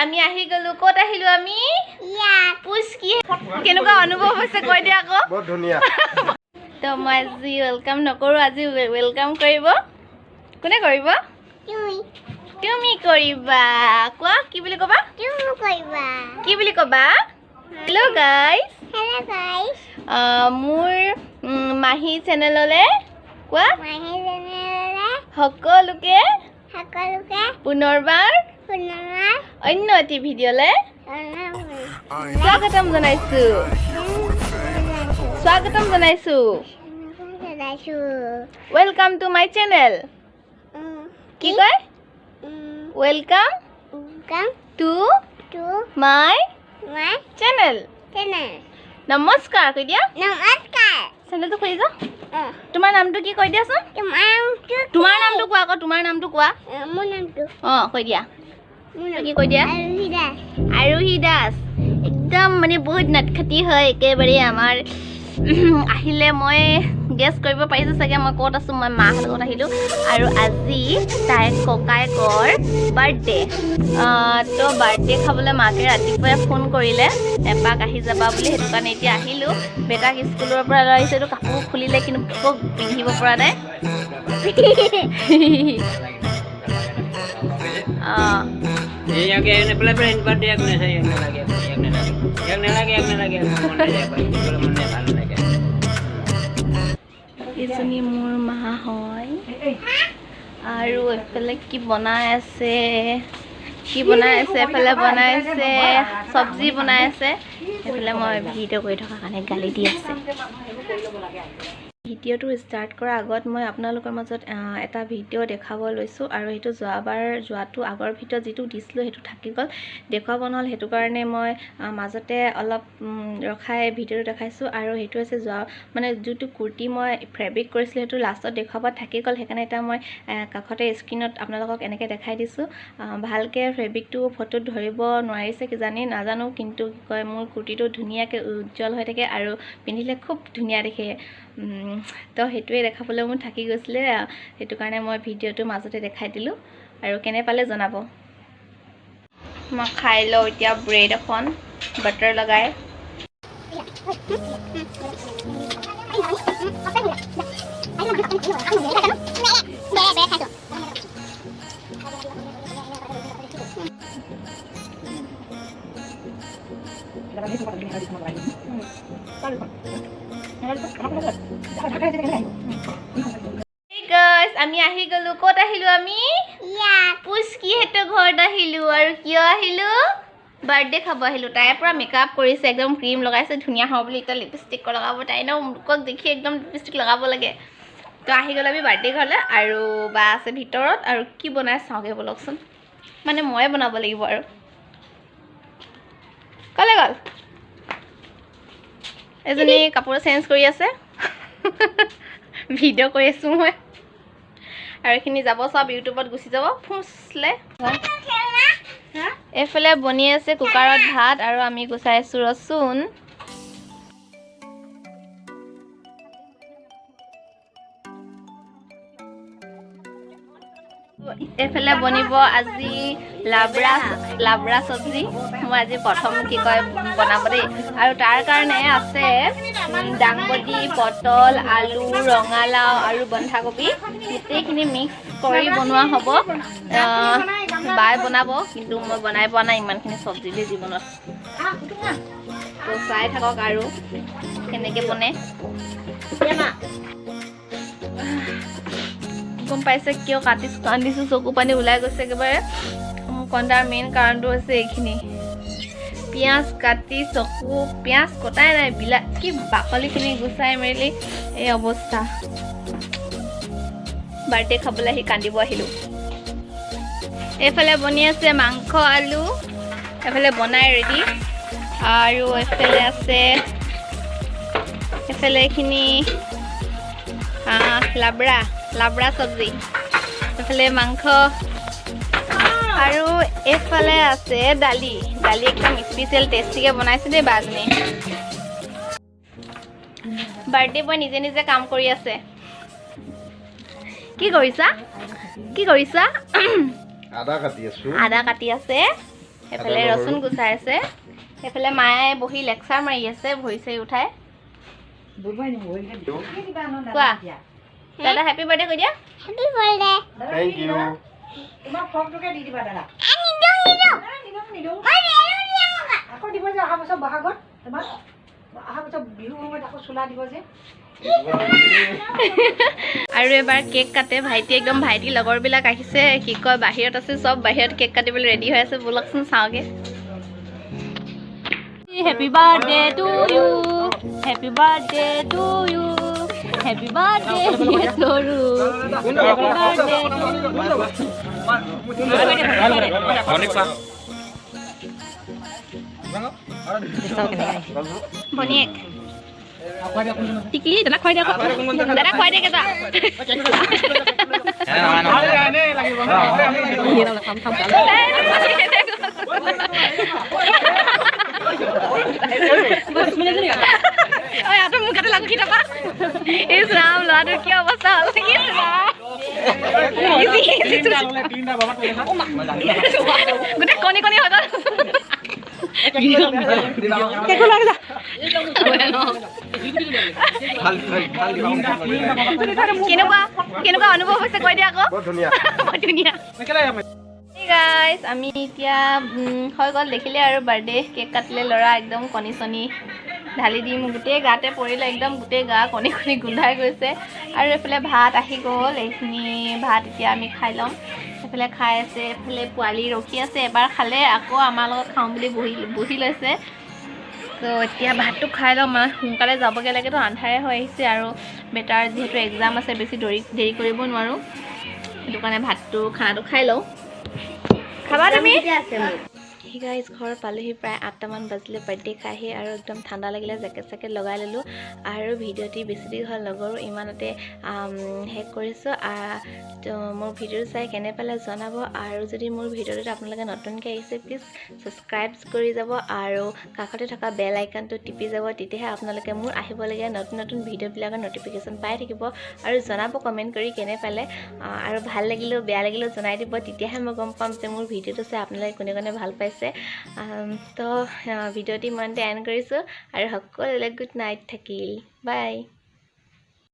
আমি আহি গলো কত আহিলো আমি পুছ কি কেনেকুৱা অনুভৱ হৈছে কৈ দিয়া আকৌ বহুত ধুনীয়া তো মই আজি ওয়েলকাম নকৰো আজি ওয়েলকাম কৰিব কোনে কৰিব তুমি কৰিবা কোৱা কি বুলি কবা তুমি কৰিবা কি বুলি কবা হেল্ল গাইস মোৰ মাহি চেনেললে কোৱা মাহি চেনেললে সকলোকে পুনৰবাৰ অন্য এটি ভিডিঅ'লে স্বাগতম জনাইছো ওয়েলকাম টু মাই চেনেল কি কয় ওয়েলকাম টু মাই চেনেল নমস্কাৰ কৈ দিয়া চেনেলটো খুলি যা তোমাৰ নামটো কি কৈ দিয়াচোন তোমাৰ নামটো কোৱা আকৌ তোমাৰ নামটো কোৱা মোৰ নামটো কৈ দিয়া কি কৈ দিয়া আৰোহী দাস একদম মানে বহুত নাটখাটি হয় একেবাৰে আমাৰ আহিলে মই গেছ কৰিব পাৰিছো চাগে মই ক'ত আছো মই মাহঁতৰ লগত আহিলো আৰু আজি তাইৰ ককায়েকৰ বাৰ্থডে তো বাৰ্থডে খাবলৈ মাকে ৰাতিপুৱাই ফোন কৰিলে এপাক আহি যাবা বুলি সেইটো কাৰণে এতিয়া আহিলো বেটাক স্কুলৰ পৰা লৈ আহিছে কাপোৰ খুলিলে কিন্তু খুব পিন্ধিব পৰা নাই এইজনী মোৰ মা হয় আৰু এফালে কি বনাই আছে এফালে বনাইছে চব্জি বনাই আছে এফালে মই ভিডিঅ' কৰি থকা কাৰণে গালি দি আছে ভিডিঅ'টো ষ্টাৰ্ট কৰাৰ আগত মই আপোনালোকৰ মাজত এটা ভিডিঅ' দেখাব লৈছোঁ আৰু সেইটো যোৱাটো আগৰ ভিডিঅ' যিটো দিছিলোঁ সেইটো থাকি গ'ল দেখুৱাব নহ'ল সেইটো কাৰণে মই মাজতে অলপ ৰখাই ভিডিঅ'টো দেখাইছোঁ আৰু সেইটো হৈছে মানে যিটো কুৰ্তি মই ফেব্ৰিক কৰিছিলোঁ সেইটো লাষ্টত দেখুৱাব থাকি গ'ল সেইকাৰণে এতিয়া মই কাষতে স্ক্ৰীণত আপোনালোকক এনেকৈ দেখাই দিছোঁ ভালকৈ ফেব্ৰিকটো ফটোত ধৰিব নোৱাৰিছে কিজানি নাজানো কিন্তু কি কয় মোৰ কুৰ্তিটো ধুনীয়াকৈ উজ্জ্বল হৈ থাকে আৰু পিন্ধিলে খুব ধুনীয়া দেখে তো সেইটোৱে দেখাবলৈ মোৰ থাকি গৈছিলে সেইটো কাৰণে মই ভিডিঅ'টো মাজতে দেখাই দিলোঁ আৰু কেনে পালে জনাব মই খাই লওঁ এতিয়া ব্ৰেড এখন বাটাৰ লগাই আমি আহি গলো কত আহিলো আমি পুছ কি হেতৰ ঘৰত আহিলো আৰু কিয় আহিলো বাৰ্থডে খাব আহিলো তাইৰ পৰা মেকআপ কৰিছে একদম ক্ৰীম লগাইছে ধুনীয়া হ'ব বুলি এটা লিপষ্টিক লগাব তাই ন মুখক দেখি একদম লিপষ্টিক লগাব লাগে তো আহি গ'ল আমি বাৰ্থডে ঘৰলৈ আৰু বা আছে ভিতৰত আৰু কি বনাই চাওঁগে বলকচোন মানে ময়ে বনাব লাগিব আৰু কলে গ'ল এজনী কাপোৰ চেঞ্জ কৰি আছে ভিডিঅ' কৰি আছো মই আৰু এইখিনি যাব সব ইউটিউবত গুচি যাব ফুচলে এফালে বনি আছে কুকাৰত ভাত আৰু আমি গুচাই আছো ৰচুন এফালে বনিব আজি লাবৰা চব্জি মই আজি প্ৰথম কি কয় বনাব দেই আৰু তাৰ কাৰণে আছে দাংবডি পটল আলু ৰঙালাও আৰু বন্ধাকবি গোটেইখিনি মিক্স কৰি বনোৱা হ'ব বাই বনাব কিন্তু মই বনাই পোৱা নাই ইমানখিনি চব্জি দি জীৱনত তো চাই থাকক আৰু কেনেকৈ বনে গম পাইছে কিয় কান্দিছোঁ চকু পানী ওলাই গৈছে একেবাৰে কন্দাৰ মেইন কাৰণটো হৈছে এইখিনি পিঁয়াজ কাটি চকু পিঁয়াজ কটাই নাই কি বাকলিখিনি গুচাই মেলি এই অৱস্থা বাৰ্থডে খাবলৈ আহি কান্দিব আহিলোঁ এইফালে বনি আছে মাংস আলু এইফালে বনাই ৰেডি আৰু এইফালে এইখিনি লাবৰা চব্জি এইফালে মাংস আৰু এইফালে আছে দালি একদম স্পেচিয়েল টেষ্টিকৈ বনাইছে দেই বাজনী বাৰ্থডে বয় নিজে নিজে কাম কৰি আছে কি কৰিছা আদা কাটি আছো আদা কাটি আছে সেইফালে ৰচুন গুচাই আছে সেইফালে মায়ে বহি লেকচাৰ মাৰি আছে ভৰি চৰি উঠাই কোৱা দাদা হেপী বাৰ্থডে কৈ দিয়া হেপী বাৰ্থডে থ্যাংক ইউ তোমাক ফকটোকে দি দিবা দাদা আকৌ দিব যে অহা বছৰ বহাগত তোমাক অহা বছৰ বিহু সময়ত আকৌ চোলা দিব যে আৰু এবাৰ কেক কাটে ভাইটি একদম ভাইটি লগৰবিলাক আহিছে কি কয় বাহিৰত আছে চব বাহিৰত কেক কাটিবলৈ ৰেডি হৈ আছে বলকচোন চাওঁগে happy birthday to you happy birthday to you happy birthday সৰু ভনীয়েক টিকলি দাদা খুৱাই দিয়া দাদা খুৱাই দিয়ে কেইটা মুখতে লাগি থকা ইছ ৰাম ল'ৰাটোৰ কি অৱস্থা হ'ল গোটেই কণী কণী হৈ গ'ল কেনেকুৱা অনুভৱ হৈছে কৈ দিয়া আকৌ ধুনীয়া গাইজ আমি এতিয়া হৈ গ'ল দেখিলে আৰু বাৰ্থডে কেক কাটিলে ল'ৰা একদম কণী চণী ঢালি দিম গোটেই গাতে পৰিলে একদম গোটেই গা কণী কণী গোন্ধাই গৈছে আৰু এইফালে ভাত আহি গ'ল এইখিনি ভাত এতিয়া আমি খাই ল'ম এইফালে খাই আছে এইফালে পোৱালি ৰখি আছে এবাৰ খালে আকৌ আমাৰ লগত খাওঁ বুলি বহি লৈছে তো এতিয়া ভাতটো খাই ল'ম মানে সোনকালে যাবগৈ লাগেতো আন্ধাৰে হৈ আহিছে আৰু বেটাৰ যিহেতু এক্সাম আছে বেছি দেৰি কৰিব নোৱাৰোঁ সেইটো কাৰণে খানাটো খাই লওঁ খাবা তুমি গাইজ ঘৰ পালোহি প্ৰায় 8টামান বাজিলে বাৰ্থডে খাইহি আৰু একদম ঠাণ্ডা লাগিলে জেকেট চেকেট লগাই ল'লোঁ আৰু ভিডিঅ'টি বেছি দেৰি হ'ল লগৰো ইমানতে শেষ কৰিছোঁ তো মোৰ ভিডিঅ' চাই কেনে পালে জনাব আৰু যদি মোৰ ভিডিঅ'টোত আপোনালোকে নতুনকৈ আহিছে প্লিজ ছাবস্ক্ৰাইব কৰি যাব আৰু কাষতে থকা বেল আইকনটো টিপি যাব তেতিয়াহে আপোনালোকে মোৰ আহিবলগীয়া নতুন নতুন ভিডিঅ'বিলাকৰ ন'টিফিকেশ্যন পাই থাকিব আৰু জনাব কমেণ্ট কৰি কেনে পালে আৰু ভাল লাগিলেও বেয়া লাগিলেও জনাই দিব তেতিয়াহে মই গম পাম যে মোৰ ভিডিঅ'টো চাই আপোনালোকে কোনে কোনে ভাল পাইছে তো ভিডিঅ'টি ইমানতে এণ্ড কৰিছোঁ আৰু সকলোলৈ গুড নাইট থাকিল বাই